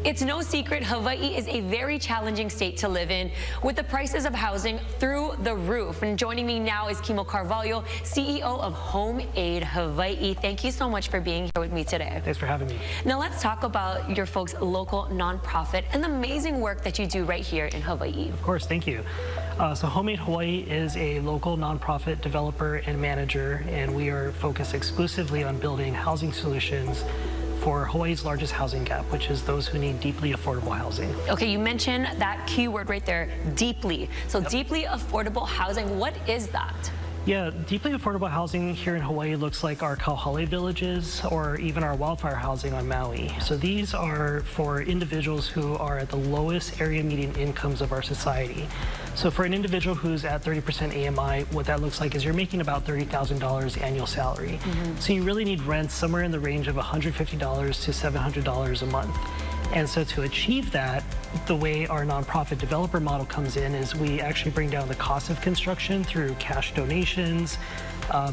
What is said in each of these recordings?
It's no secret Hawaii is a very challenging state to live in, with the prices of housing through the roof. And joining me now is Kimo Carvalho, CEO of HomeAid Hawaii. Thank you so much for being here with me today. Thanks for having me. Now let's talk about your folks' local nonprofit and the amazing work that you do right here in Hawaii. Of course, thank you. So HomeAid Hawaii is a local nonprofit developer and manager, and we are focused exclusively on building housing solutions for Hawaii's largest housing gap, which is those who need deeply affordable housing. Okay, you mentioned that keyword right there, deeply. So deeply affordable housing, what is that? Yeah, deeply affordable housing here in Hawaii looks like our Kauhale villages or even our wildfire housing on Maui. So these are for individuals who are at the lowest area median incomes of our society. So for an individual who's at 30% AMI, what that looks like is you're making about $30,000 annual salary. So you really need rents somewhere in the range of $150 to $700 a month. And so to achieve that, the way our nonprofit developer model comes in is we actually bring down the cost of construction through cash donations,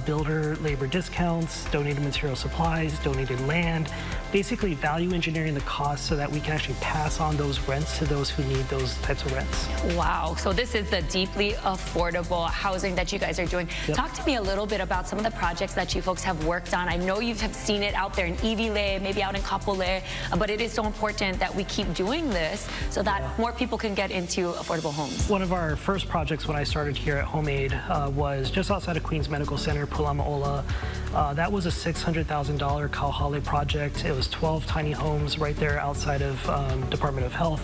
builder labor discounts, donated material supplies, donated land, basically value engineering the cost so that we can actually pass on those rents to those who need those types of rents. Wow, so this is the deeply affordable housing that you guys are doing. Yep. Talk to me a little bit about some of the projects that you folks have worked on. I know you have seen it out there in Iwile, maybe out in Kapolei, but it is so important that we keep doing this so that more people can get into affordable homes. One of our first projects when I started here at HomeAid was just outside of Queens Medical Center, Pulama'ola. That was a $600,000 Kauhale project. It was 12 tiny homes right there outside of Department of Health.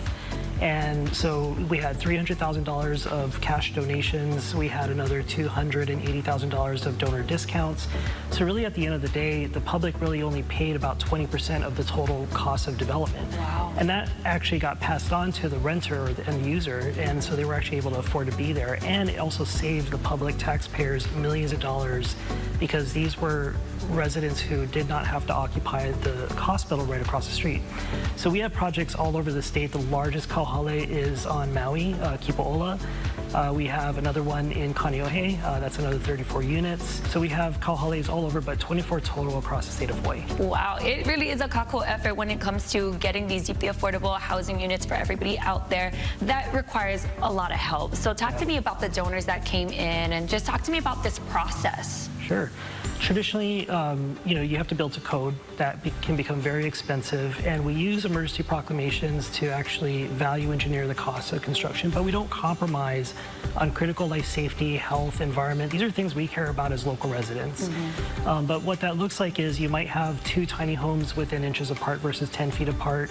And so we had $300,000 of cash donations. We had another $280,000 of donor discounts. So really at the end of the day, the public really only paid about 20% of the total cost of development. Wow. And that actually got passed on to the renter or the end user. And so they were actually able to afford to be there. And it also saved the public taxpayers millions of dollars because these were residents who did not have to occupy the hospital right across the street. So we have projects all over the state. The largest Kauhale is on Maui, Kipo'ola. We have another one in Kaneohe, that's another 34 units. So we have Kauhales all over, but 24 total across the state of Hawaii. Wow, it really is a kako effort when it comes to getting these deeply affordable housing units for everybody out there. That requires a lot of help. So talk to me about the donors that came in and just talk to me about this process. Sure. Traditionally, you have to build to code. That can become very expensive, and we use emergency proclamations to actually value engineer the cost of construction, but we don't compromise on critical life safety, health, environment. These are things we care about as local residents. But what that looks like is you might have 2 tiny homes within inches apart versus 10 feet apart.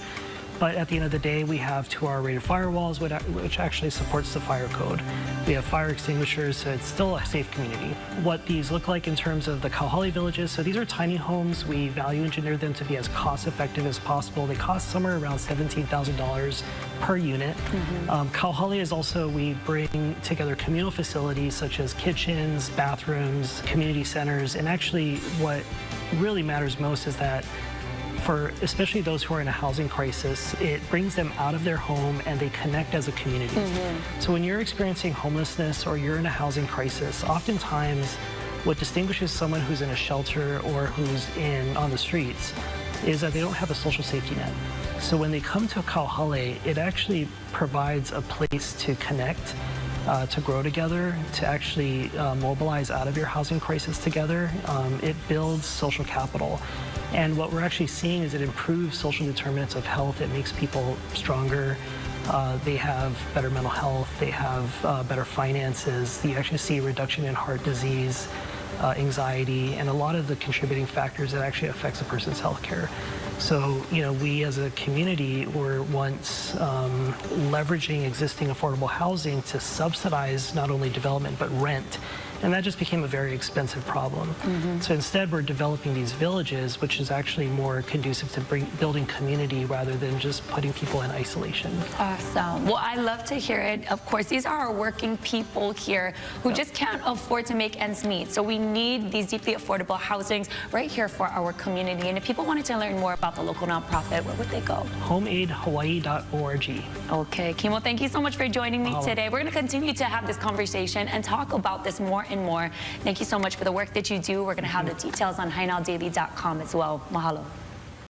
But at the end of the day, we have 2-hour rated firewalls, which actually supports the fire code. We have fire extinguishers, so it's still a safe community. What these look like in terms of the Kauhale villages, so these are tiny homes. We value engineer them to be as cost effective as possible. They cost somewhere around $17,000 per unit. Kauhale is also, we bring together communal facilities such as kitchens, bathrooms, community centers, and actually what really matters most is that for especially those who are in a housing crisis, it brings them out of their home and they connect as a community. So when you're experiencing homelessness or you're in a housing crisis, oftentimes what distinguishes someone who's in a shelter or who's on the streets is that they don't have a social safety net. So when they come to Kauhale, it actually provides a place to connect, to grow together, to actually mobilize out of your housing crisis together. It builds social capital. And what we're actually seeing is it improves social determinants of health. It makes people stronger. They have better mental health. They have better finances. You actually see a reduction in heart disease, anxiety, and a lot of the contributing factors that actually affects a person's health care. So, we as a community were once leveraging existing affordable housing to subsidize not only development but rent. And that just became a very expensive problem. So instead, we're developing these villages, which is actually more conducive to building community rather than just putting people in isolation. Awesome. Well, I love to hear it. Of course, these are our working people here who just can't afford to make ends meet. So we need these deeply affordable housings right here for our community. And if people wanted to learn more about the local nonprofit, where would they go? HomeAidHawaii.org. Okay, Kimo, thank you so much for joining me today. We're going to continue to have this conversation and talk about this more and more. Thank you so much for the work that you do. We're going to have the details on HainaoDaily.com as well. Mahalo.